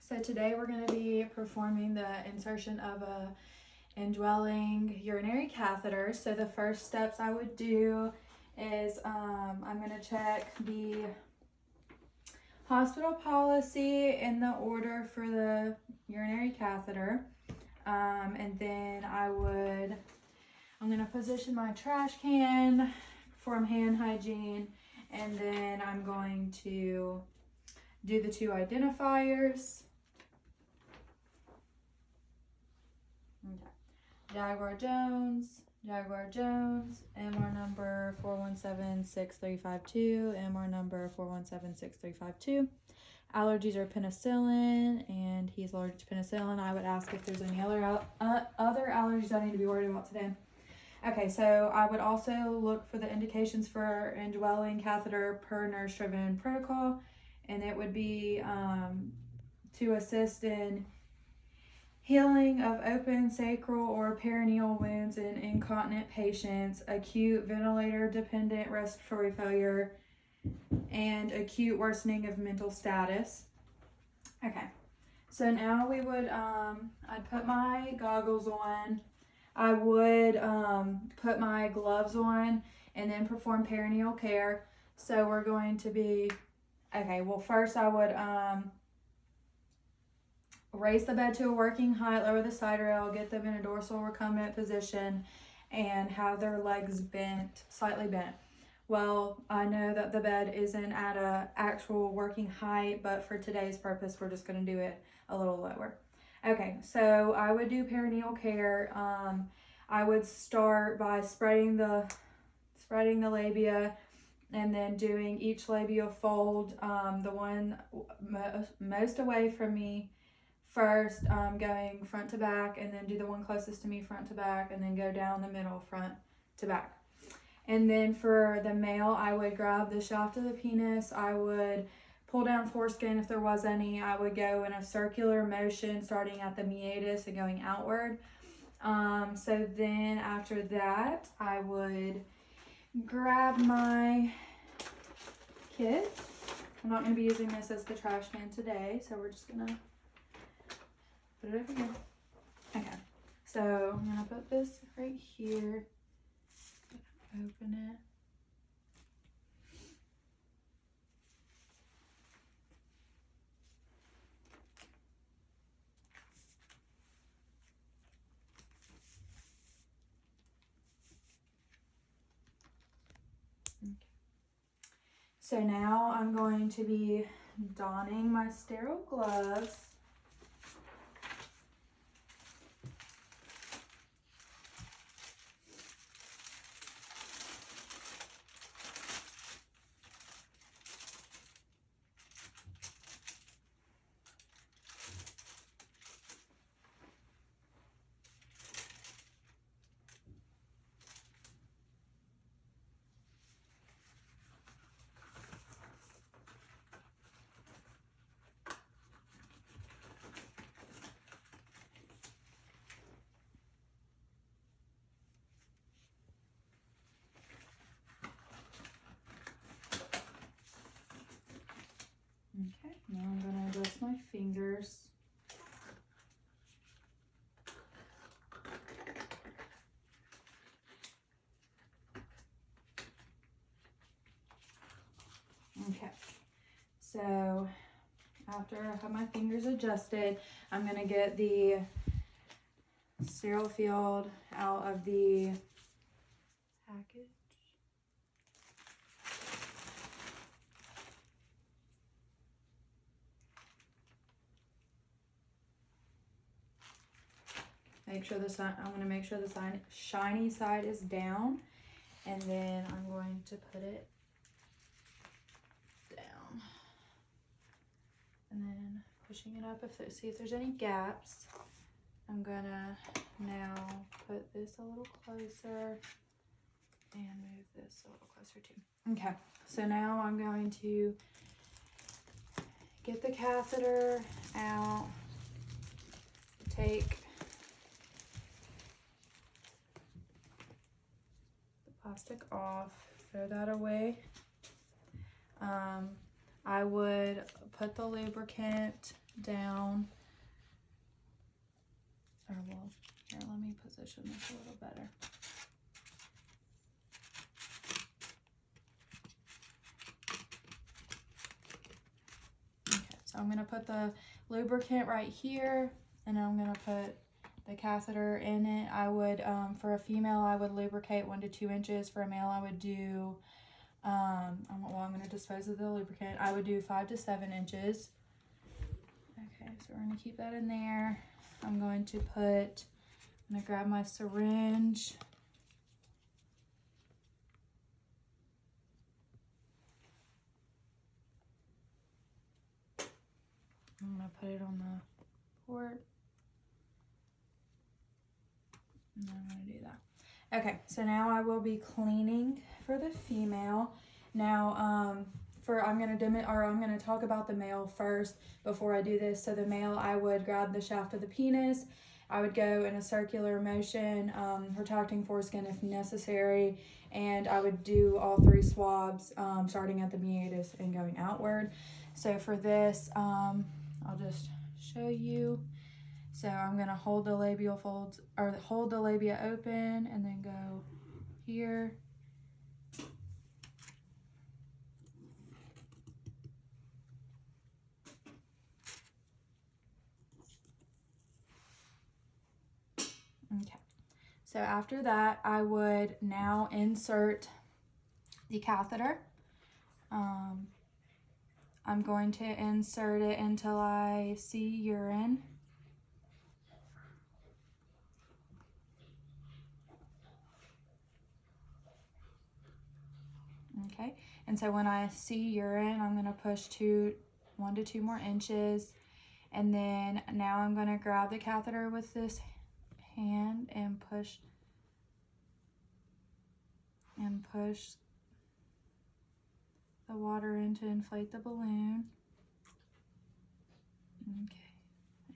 So today we're going to be performing the insertion of a indwelling urinary catheter. So the first steps I would do is I'm going to check the hospital policy in the order for the urinary catheter. And then I'm going to position my trash can, perform hand hygiene, and then I'm going to do the two identifiers. Okay. Jaguar Jones, MR number 4176352, MR number 4176352. Allergies are penicillin, and he's allergic to penicillin. I would ask if there's any other allergies I need to be worried about today. Okay, so I would also look for the indications for indwelling catheter per nurse-driven protocol, and it would be to assist in healing of open sacral or perineal wounds in incontinent patients, acute ventilator-dependent respiratory failure, and acute worsening of mental status. Okay, so now we would, I'd put my goggles on. I would put my gloves on and then perform perineal care. So we're going to be, okay, well first I would raise the bed to a working height, lower the side rail, get them in a dorsal recumbent position, and have their legs bent, slightly bent. Well, I know that the bed isn't at a actual working height, but for today's purpose, we're just going to do it a little lower. Okay, so I would do perineal care. I would start by spreading the labia, and then doing each labial fold, the one most away from me first, going front to back, and then do the one closest to me front to back, and then go down the middle front to back. And then for the male, I would grab the shaft of the penis. I would pull down foreskin if there was any. I would go in a circular motion starting at the meatus and going outward. So then after that, I would grab my kit. I'm not going to be using this as the trash can today, so we're just going to put it over here. Okay, so I'm going to put this right here. Open it. Okay. So now I'm going to be donning my sterile gloves. Okay, now I'm going to adjust my fingers. Okay, so after I have my fingers adjusted, I'm going to get the sterile field out of the package. Make sure the side, I'm going to make sure the side, shiny side is down, and then I'm going to put it down, and then pushing it up, see if there's any gaps. I'm gonna now put this a little closer and move this a little closer too. Okay, so now I'm going to get the catheter out, take plastic off, throw that away. I would put the lubricant down. Or well, here, let me position this a little better. Okay, so I'm going to put the lubricant right here, and I'm going to put the catheter in it. I would, for a female, I would lubricate 1 to 2 inches. For a male, I would do, well, I'm going to dispose of the lubricant. I would do 5 to 7 inches. Okay, so we're going to keep that in there. I'm going to grab my syringe. I'm going to put it on the port. And I'm going to do that. Okay, so now I will be cleaning for the female. Now, I'm going to talk about the male first before I do this. So the male, I would grab the shaft of the penis. I would go in a circular motion, retracting foreskin if necessary, and I would do all 3 swabs, starting at the meatus and going outward. So for this, I'll just show you. So I'm going to hold the labial folds, or hold the labia open, and then go here. Okay, so after that, I would now insert the catheter. I'm going to insert it until I see urine. Okay, and so when I see urine, I'm going to push 1 to 2 more inches. And then now I'm going to grab the catheter with this hand and push the water in to inflate the balloon. Okay,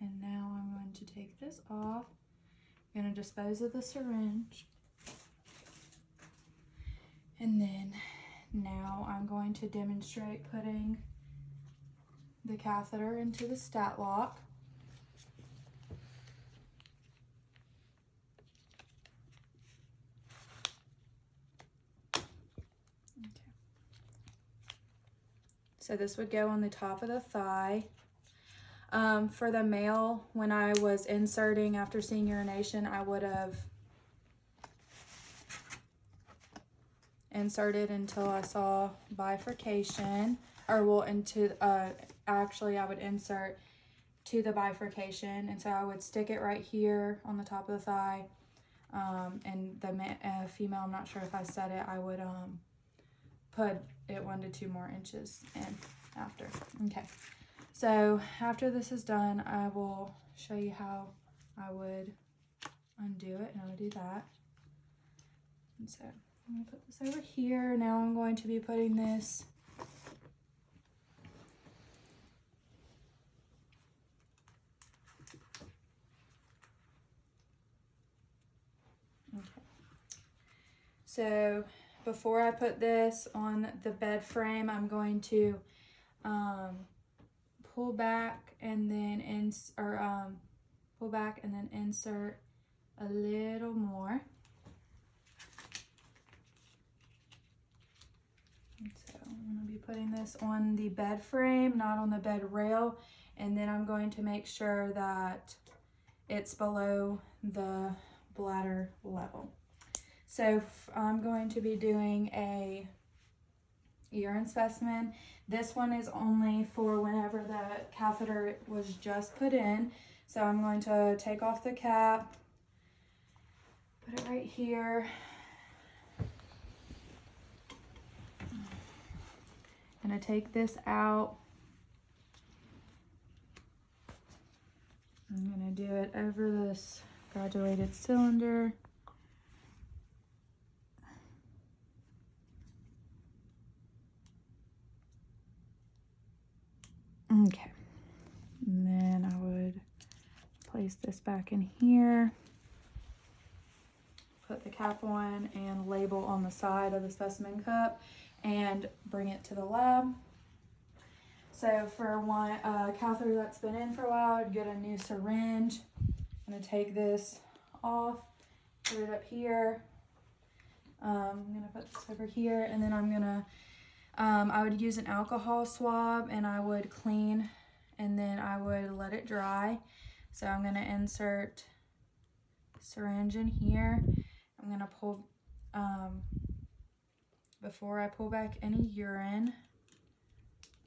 and now I'm going to take this off. I'm going to dispose of the syringe. And then now I'm going to demonstrate putting the catheter into the stat lock. So this would go on the top of the thigh. For the male, when I was inserting after seeing urination, I would have inserted until I saw bifurcation, or well, actually I would insert to the bifurcation, and so I would stick it right here on the top of the thigh. And the female, I'm not sure if I said it, I would put it 1 to 2 more inches in after. Okay, so after this is done, I will show you how I would undo it, and I would do that. And so I'm going to put this over here. Now I'm going to be putting this So before I put this on the bed frame, I'm going to pull back and then insert a little more. And so I'm going to be putting this on the bed frame, not on the bed rail, and then I'm going to make sure that it's below the bladder level. So I'm going to be doing a urine specimen. This one is only for whenever the catheter was just put in. So I'm going to take off the cap, put it right here. I'm going to take this out. I'm going to do it over this graduated cylinder. Okay, and then I would place this back in here, put the cap on and label on the side of the specimen cup, and bring it to the lab. So for one catheter that's been in for a while, I'd get a new syringe. I'm gonna take this off, put it up here. I'm gonna put this over here, and then I'm gonna, I would use an alcohol swab, and I would clean, and then I would let it dry. So I'm gonna insert syringe in here. I'm gonna pull, before I pull back any urine,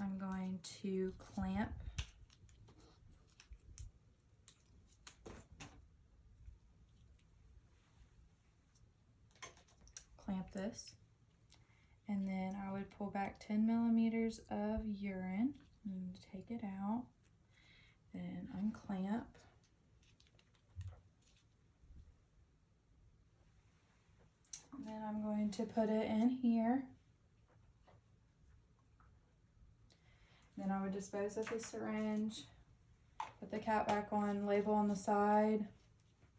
I'm going to clamp this, and then I would pull back 10 millimeters of urine and take it out, then unclamp, and then I'm going to put it in here. Then I would dispose of the syringe, put the cap back on, label on the side,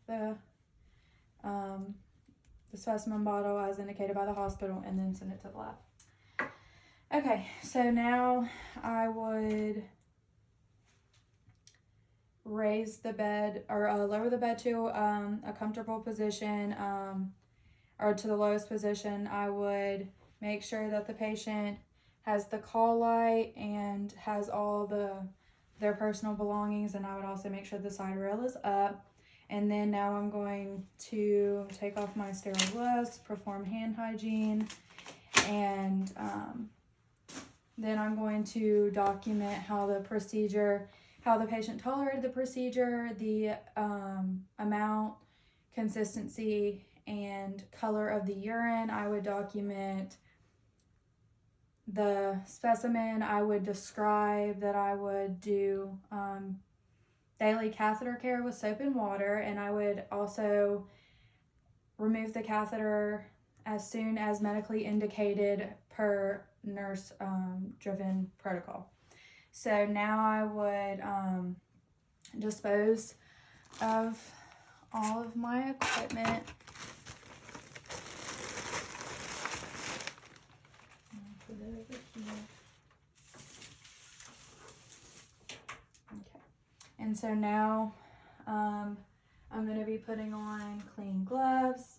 the specimen bottle as indicated by the hospital, and then send it to the lab. Okay, so now I would raise the bed, or lower the bed to a comfortable position, or to the lowest position. I would make sure that the patient has the call light and has all their personal belongings, and I would also make sure the side rail is up. And then now I'm going to take off my sterile gloves, perform hand hygiene, and then I'm going to document how the patient tolerated the procedure, the amount, consistency, and color of the urine. I would document the specimen. I would describe that I would do daily catheter care with soap and water, and I would also remove the catheter as soon as medically indicated per nurse driven protocol. So now I would dispose of all of my equipment. I'll put it over here. Okay. And so now I'm going to be putting on clean gloves.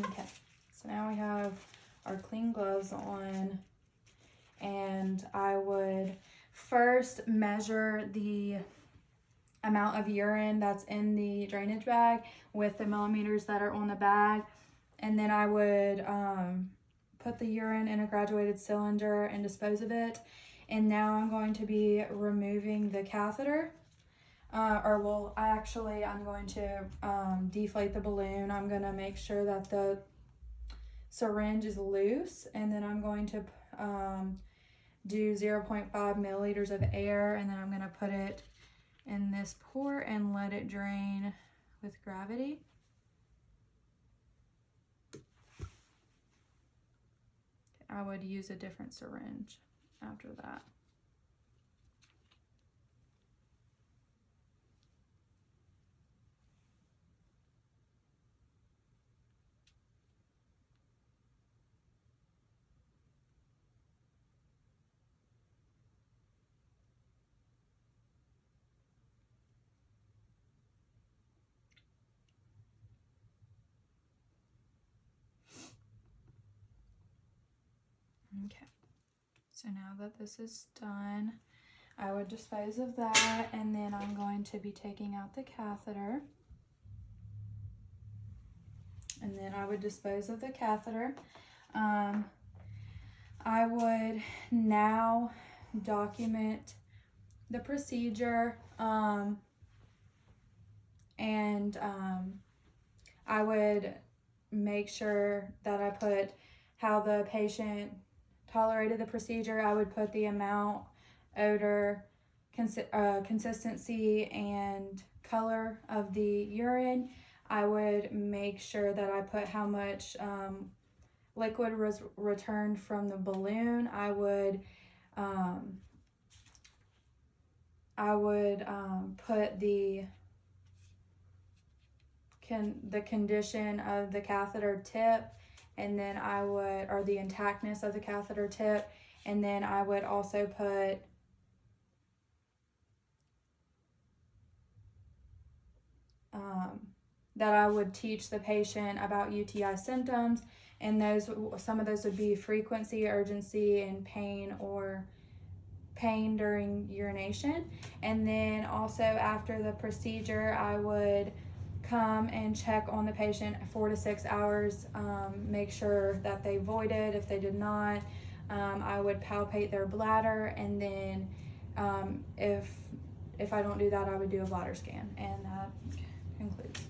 Okay, so now we have our clean gloves on, and I would first measure the amount of urine that's in the drainage bag with the millimeters that are on the bag, and then I would put the urine in a graduated cylinder and dispose of it. And now I'm going to be removing the catheter. I'm going to deflate the balloon. I'm going to make sure that the syringe is loose, and then I'm going to do 0.5 milliliters of air, and then I'm going to put it in this port and let it drain with gravity. I would use a different syringe after that. Okay, so now that this is done, I would dispose of that, and then I'm going to be taking out the catheter. And then I would dispose of the catheter. I would now document the procedure, and I would make sure that I put how the patient tolerated the procedure. I would put the amount odor, consistency, and color of the urine. I would make sure that I put how much liquid was returned from the balloon. I would put the condition of the catheter tip, and then or the intactness of the catheter tip, and then I would also put that I would teach the patient about UTI symptoms, and some of those would be frequency, urgency, and pain during urination. And then also after the procedure, I would come and check on the patient 4 to 6 hours, make sure that they voided. If they did not, I would palpate their bladder, and then if I don't do that, I would do a bladder scan, and that concludes.